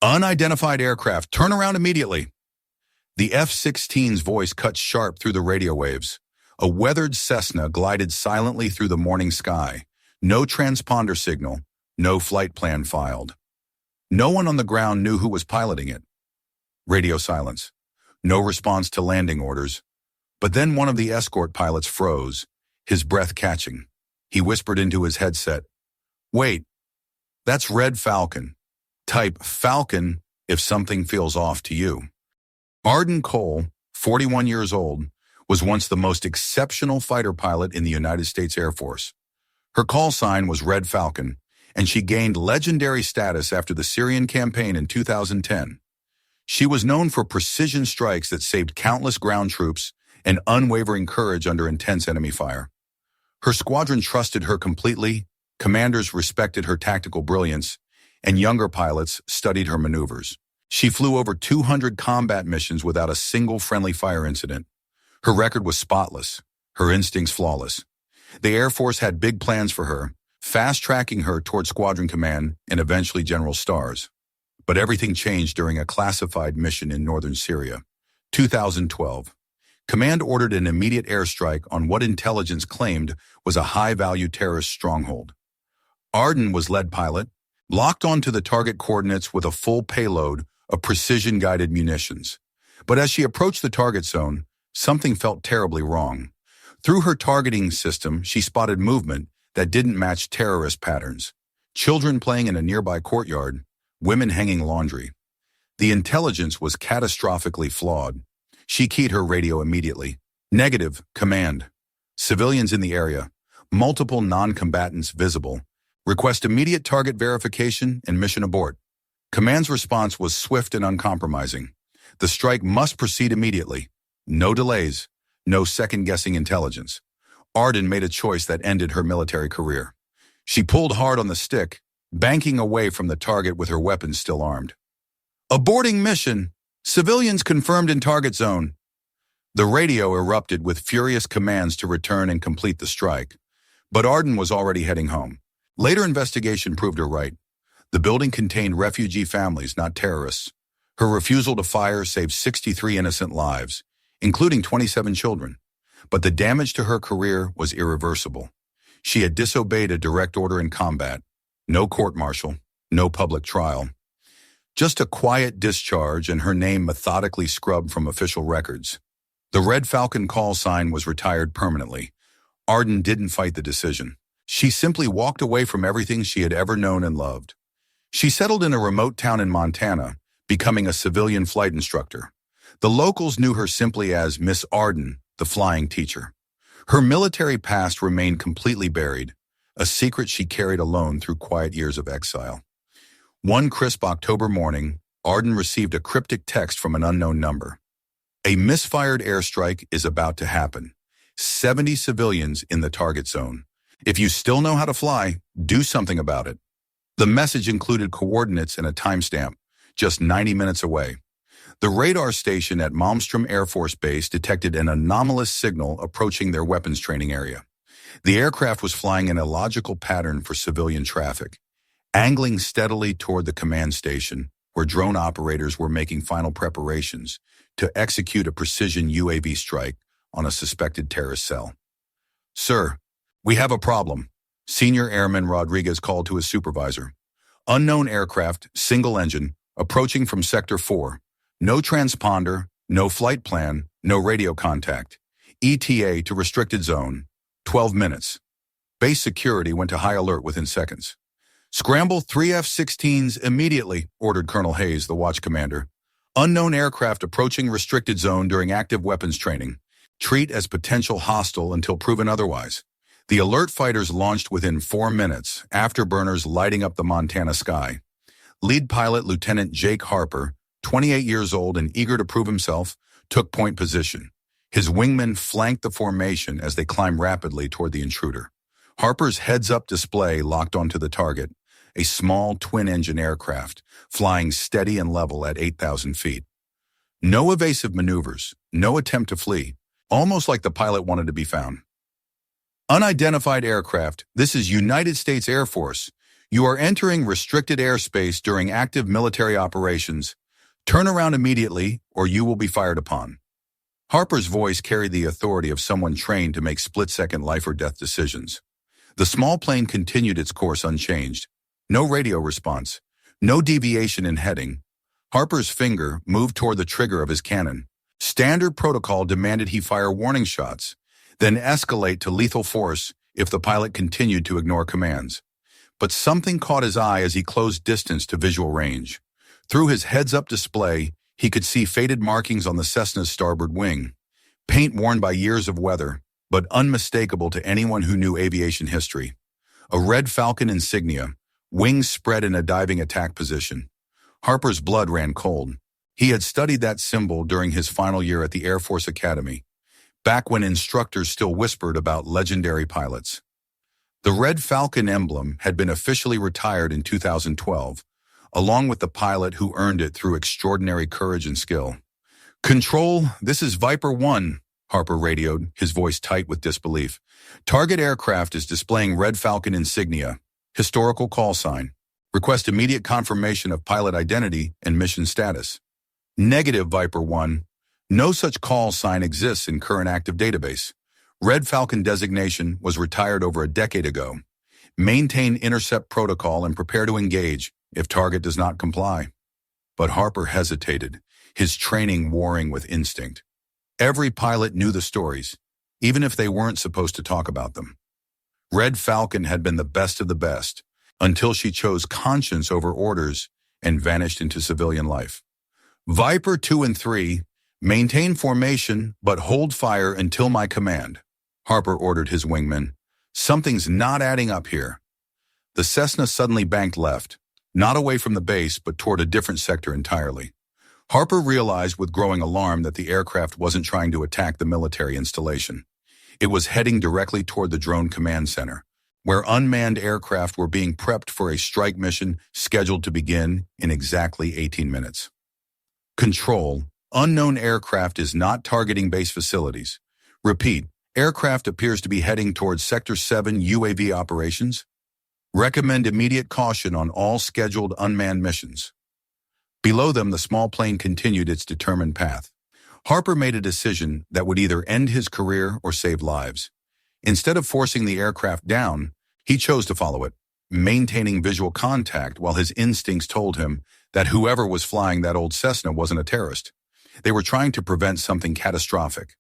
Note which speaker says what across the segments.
Speaker 1: Unidentified aircraft, turn around immediately. The F-16's voice cut sharp through the radio waves. A weathered Cessna glided silently through the morning sky. No transponder signal, no flight plan filed. No one on the ground knew who was piloting it. Radio silence. No response to landing orders. But then one of the escort pilots froze, his breath catching. He whispered into his headset, "Wait, that's Red Falcon. Type Falcon if something feels off to you." Arden Cole, 41 years old, was once the most exceptional fighter pilot in the United States Air Force. Her call sign was Red Falcon, and she gained legendary status after the Syrian campaign in 2010. She was known for precision strikes that saved countless ground troops and unwavering courage under intense enemy fire. Her squadron trusted her completely, commanders respected her tactical brilliance, and younger pilots studied her maneuvers. She flew over 200 combat missions without a single friendly fire incident. Her record was spotless, her instincts flawless. The Air Force had big plans for her, fast-tracking her toward squadron command and eventually general stars. But everything changed during a classified mission in northern Syria. 2012. Command ordered an immediate airstrike on what intelligence claimed was a high-value terrorist stronghold. Arden was lead pilot, locked onto the target coordinates with a full payload of precision-guided munitions. But as she approached the target zone, something felt terribly wrong. Through her targeting system, she spotted movement that didn't match terrorist patterns. Children playing in a nearby courtyard, women hanging laundry. The intelligence was catastrophically flawed. She keyed her radio immediately. Negative, command. Civilians in the area. Multiple non-combatants visible. Request immediate target verification and mission abort. Command's response was swift and uncompromising. The strike must proceed immediately. No delays, no second-guessing intelligence. Arden made a choice that ended her military career. She pulled hard on the stick, banking away from the target with her weapons still armed. Aborting mission. Civilians confirmed in target zone. The radio erupted with furious commands to return and complete the strike. But Arden was already heading home. Later investigation proved her right. The building contained refugee families, not terrorists. Her refusal to fire saved 63 innocent lives, including 27 children. But the damage to her career was irreversible. She had disobeyed a direct order in combat. No court-martial, no public trial. Just a quiet discharge and her name methodically scrubbed from official records. The Red Falcon call sign was retired permanently. Arden didn't fight the decision. She simply walked away from everything she had ever known and loved. She settled in a remote town in Montana, becoming a civilian flight instructor. The locals knew her simply as Miss Arden, the flying teacher. Her military past remained completely buried, a secret she carried alone through quiet years of exile. One crisp October morning, Arden received a cryptic text from an unknown number. A misfired airstrike is about to happen. 70 civilians in the target zone. If you still know how to fly, do something about it. The message included coordinates and a timestamp, just 90 minutes away. The radar station at Malmstrom Air Force Base detected an anomalous signal approaching their weapons training area. The aircraft was flying an illogical pattern for civilian traffic, angling steadily toward the command station, where drone operators were making final preparations to execute a precision UAV strike on a suspected terrorist cell. "Sir, we have a problem," Senior Airman Rodriguez called to his supervisor. "Unknown aircraft, single engine, approaching from Sector 4. No transponder, no flight plan, no radio contact. ETA to restricted zone, 12 minutes. Base security went to high alert within seconds. "Scramble 3 F-16s immediately," ordered Colonel Hayes, the watch commander. "Unknown aircraft approaching restricted zone during active weapons training. Treat as potential hostile until proven otherwise." The alert fighters launched within 4 minutes, afterburners lighting up the Montana sky. Lead pilot Lieutenant Jake Harper, 28 years old and eager to prove himself, took point position. His wingmen flanked the formation as they climbed rapidly toward the intruder. Harper's heads-up display locked onto the target, a small twin-engine aircraft, flying steady and level at 8,000 feet. No evasive maneuvers, no attempt to flee, almost like the pilot wanted to be found. Unidentified aircraft, this is United States Air Force. You are entering restricted airspace during active military operations. Turn around immediately or you will be fired upon. Harper's voice carried the authority of someone trained to make split-second life-or-death decisions. The small plane continued its course unchanged. No radio response. No deviation in heading. Harper's finger moved toward the trigger of his cannon. Standard protocol demanded he fire warning shots, then escalate to lethal force if the pilot continued to ignore commands. But something caught his eye as he closed distance to visual range. Through his heads-up display, he could see faded markings on the Cessna's starboard wing. Paint worn by years of weather, but unmistakable to anyone who knew aviation history. A Red Falcon insignia, wings spread in a diving attack position. Harper's blood ran cold. He had studied that symbol during his final year at the Air Force Academy, back when instructors still whispered about legendary pilots. The Red Falcon emblem had been officially retired in 2012, along with the pilot who earned it through extraordinary courage and skill. "Control, this is Viper 1, Harper radioed, his voice tight with disbelief. "Target aircraft is displaying Red Falcon insignia. Historical call sign. Request immediate confirmation of pilot identity and mission status." "Negative, Viper 1. No such call sign exists in current active database. Red Falcon designation was retired over a decade ago. Maintain intercept protocol and prepare to engage if target does not comply." But Harper hesitated, his training warring with instinct. Every pilot knew the stories, even if they weren't supposed to talk about them. Red Falcon had been the best of the best, until she chose conscience over orders and vanished into civilian life. "Viper 2 and 3, maintain formation but hold fire until my command," Harper ordered his wingmen. "Something's not adding up here." The Cessna suddenly banked left, not away from the base but toward a different sector entirely. Harper realized with growing alarm that the aircraft wasn't trying to attack the military installation. It was heading directly toward the drone command center, where unmanned aircraft were being prepped for a strike mission scheduled to begin in exactly 18 minutes. "Control, unknown aircraft is not targeting base facilities. Repeat, aircraft appears to be heading towards Sector 7 UAV operations. Recommend immediate caution on all scheduled unmanned missions." Below them, the small plane continued its determined path. Harper made a decision that would either end his career or save lives. Instead of forcing the aircraft down, he chose to follow it, maintaining visual contact while his instincts told him that whoever was flying that old Cessna wasn't a terrorist. They were trying to prevent something catastrophic.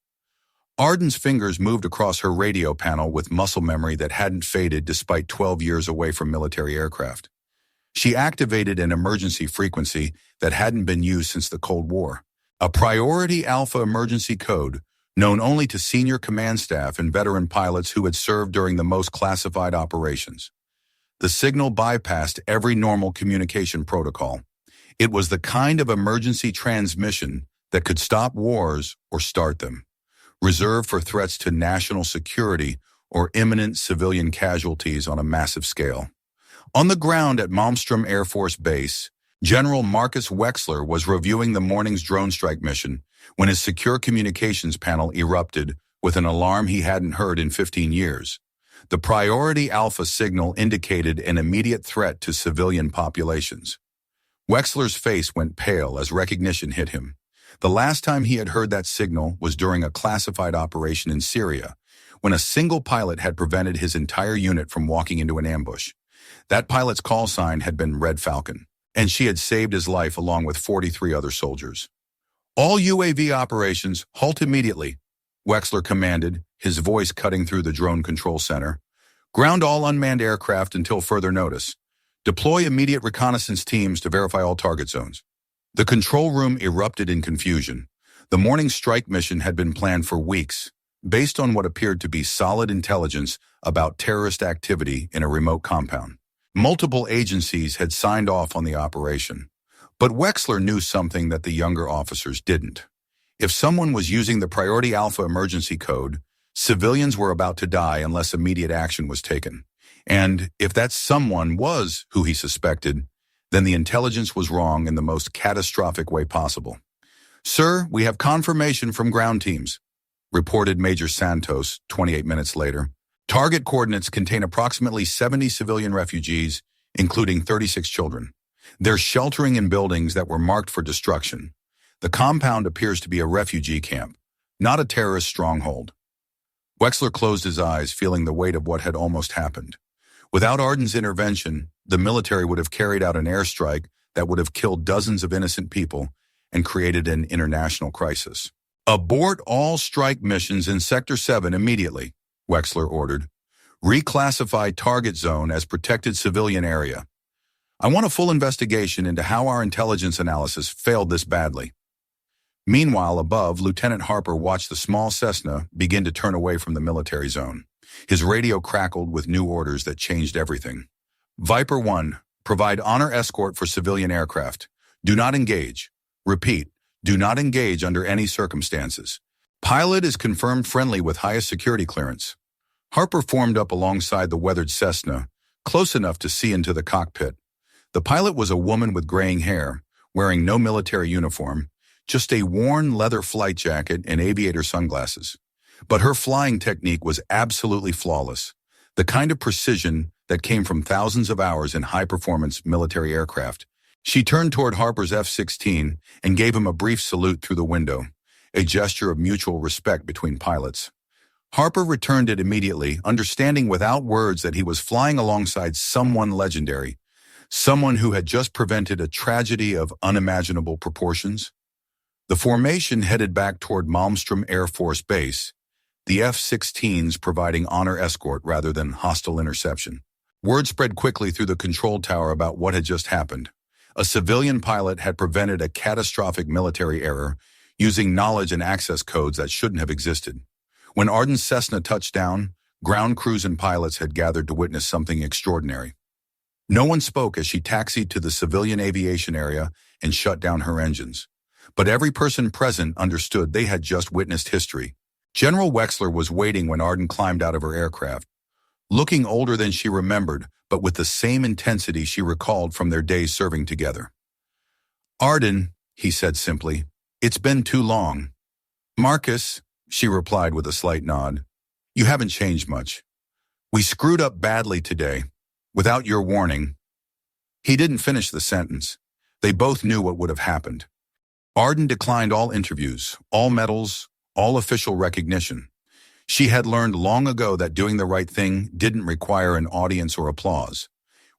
Speaker 1: Arden's fingers moved across her radio panel with muscle memory that hadn't faded despite 12 years away from military aircraft. She activated an emergency frequency that hadn't been used since the Cold War, a priority alpha emergency code known only to senior command staff and veteran pilots who had served during the most classified operations. The signal bypassed every normal communication protocol. It was the kind of emergency transmission that could stop wars or start them, reserved for threats to national security or imminent civilian casualties on a massive scale. On the ground at Malmstrom Air Force Base, General Marcus Wexler was reviewing the morning's drone strike mission when his secure communications panel erupted with an alarm he hadn't heard in 15 years. The priority alpha signal indicated an immediate threat to civilian populations. Wexler's face went pale as recognition hit him. The last time he had heard that signal was during a classified operation in Syria, when a single pilot had prevented his entire unit from walking into an ambush. That pilot's call sign had been Red Falcon, and she had saved his life along with 43 other soldiers. "All UAV operations, halt immediately," Wexler commanded, his voice cutting through the drone control center. "Ground all unmanned aircraft until further notice. Deploy immediate reconnaissance teams to verify all target zones." The control room erupted in confusion. The morning strike mission had been planned for weeks, based on what appeared to be solid intelligence about terrorist activity in a remote compound. Multiple agencies had signed off on the operation, but Wexler knew something that the younger officers didn't. If someone was using the Priority Alpha emergency code, civilians were about to die unless immediate action was taken. And if that someone was who he suspected, then the intelligence was wrong in the most catastrophic way possible. "Sir, we have confirmation from ground teams," reported Major Santos 28 minutes later. "Target coordinates contain approximately 70 civilian refugees including 36 children. They're sheltering in buildings that were marked for destruction. The compound appears to be a refugee camp, not a terrorist stronghold. Wexler closed his eyes, feeling the weight of what had almost happened. Without Arden's intervention, the military would have carried out an airstrike that would have killed dozens of innocent people and created an international crisis. Abort all strike missions in Sector 7 immediately, Wexler ordered. Reclassify target zone as protected civilian area. I want a full investigation into how our intelligence analysis failed this badly. Meanwhile, above, Lieutenant Harper watched the small Cessna begin to turn away from the military zone. His radio crackled with new orders that changed everything. Viper 1, provide honor escort for civilian aircraft. Do not engage. Repeat, do not engage under any circumstances. Pilot is confirmed friendly with highest security clearance. Harper formed up alongside the weathered Cessna, close enough to see into the cockpit. The pilot was a woman with graying hair, wearing no military uniform, just a worn leather flight jacket and aviator sunglasses. But her flying technique was absolutely flawless, the kind of precision that came from thousands of hours in high-performance military aircraft. She turned toward Harper's F-16 and gave him a brief salute through the window, a gesture of mutual respect between pilots. Harper returned it immediately, understanding without words that he was flying alongside someone legendary, someone who had just prevented a tragedy of unimaginable proportions. The formation headed back toward Malmstrom Air Force Base, the F-16s providing honor escort rather than hostile interception. Word spread quickly through the control tower about what had just happened. A civilian pilot had prevented a catastrophic military error using knowledge and access codes that shouldn't have existed. When Arden's Cessna touched down, ground crews and pilots had gathered to witness something extraordinary. No one spoke as she taxied to the civilian aviation area and shut down her engines. But every person present understood they had just witnessed history. General Wexler was waiting when Arden climbed out of her aircraft, looking older than she remembered, but with the same intensity she recalled from their days serving together. "Arden," he said simply, "it's been too long." "Marcus," she replied with a slight nod, "you haven't changed much. We screwed up badly today, without your warning." He didn't finish the sentence. They both knew what would have happened. Arden declined all interviews, all medals, all official recognition. She had learned long ago that doing the right thing didn't require an audience or applause.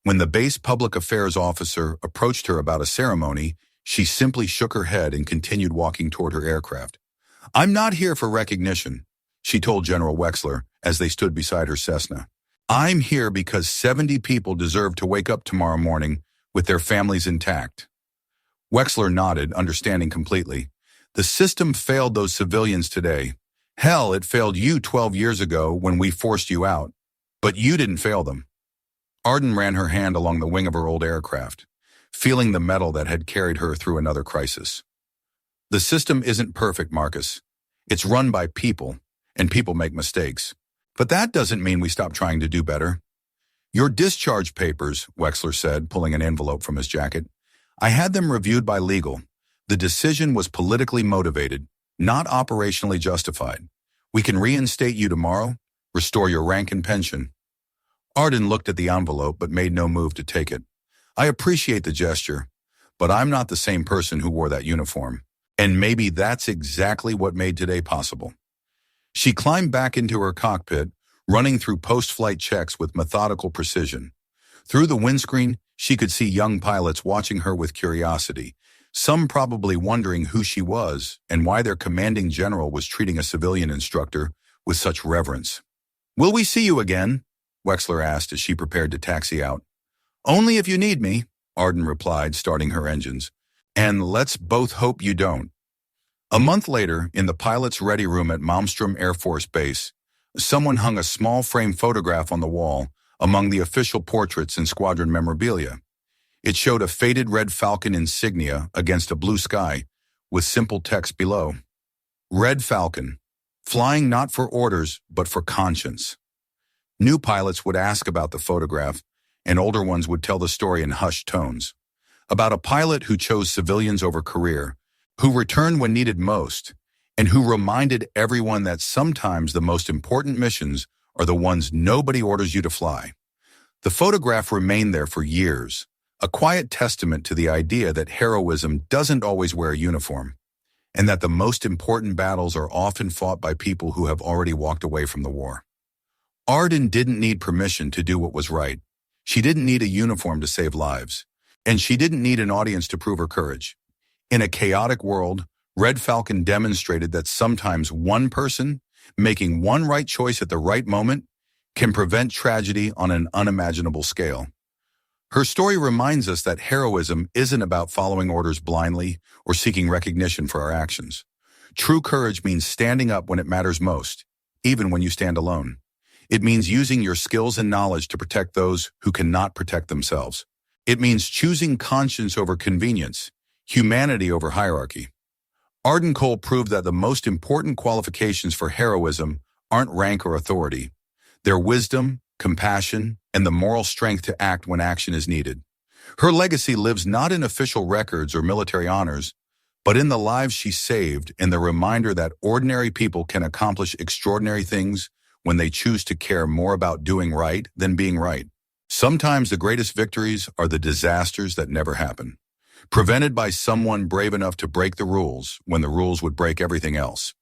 Speaker 1: When the base public affairs officer approached her about a ceremony, she simply shook her head and continued walking toward her aircraft. "I'm not here for recognition," she told General Wexler as they stood beside her Cessna. "I'm here because 70 people deserve to wake up tomorrow morning with their families intact." Wexler nodded, understanding completely. The system failed those civilians today. Hell, it failed you 12 years ago when we forced you out. But you didn't fail them. Arden ran her hand along the wing of her old aircraft, feeling the metal that had carried her through another crisis. "The system isn't perfect, Marcus. It's run by people, and people make mistakes. But that doesn't mean we stop trying to do better." "Your discharge papers," Wexler said, pulling an envelope from his jacket. "I had them reviewed by legal. The decision was politically motivated, not operationally justified. We can reinstate you tomorrow, restore your rank and pension." Arden looked at the envelope but made no move to take it. "I appreciate the gesture, but I'm not the same person who wore that uniform. And maybe that's exactly what made today possible." She climbed back into her cockpit, running through post-flight checks with methodical precision. Through the windscreen, she could see young pilots watching her with curiosity, some probably wondering who she was and why their commanding general was treating a civilian instructor with such reverence. "Will we see you again?" Wexler asked as she prepared to taxi out. "Only if you need me," Arden replied, starting her engines. "And let's both hope you don't." A month later, in the pilot's ready room at Malmstrom Air Force Base, someone hung a small frame photograph on the wall among the official portraits and squadron memorabilia. It showed a faded Red Falcon insignia against a blue sky, with simple text below. "Red Falcon, flying not for orders, but for conscience." New pilots would ask about the photograph, and older ones would tell the story in hushed tones. About a pilot who chose civilians over career, who returned when needed most, and who reminded everyone that sometimes the most important missions are the ones nobody orders you to fly. The photograph remained there for years, a quiet testament to the idea that heroism doesn't always wear a uniform, and that the most important battles are often fought by people who have already walked away from the war. Arden didn't need permission to do what was right. She didn't need a uniform to save lives, and she didn't need an audience to prove her courage. In a chaotic world, Red Falcon demonstrated that sometimes one person making one right choice at the right moment can prevent tragedy on an unimaginable scale. Her story reminds us that heroism isn't about following orders blindly or seeking recognition for our actions. True courage means standing up when it matters most, even when you stand alone. It means using your skills and knowledge to protect those who cannot protect themselves. It means choosing conscience over convenience, humanity over hierarchy. Arden Cole proved that the most important qualifications for heroism aren't rank or authority. They're wisdom, compassion, and the moral strength to act when action is needed. Her legacy lives not in official records or military honors, but in the lives she saved and the reminder that ordinary people can accomplish extraordinary things when they choose to care more about doing right than being right. Sometimes the greatest victories are the disasters that never happen, prevented by someone brave enough to break the rules when the rules would break everything else.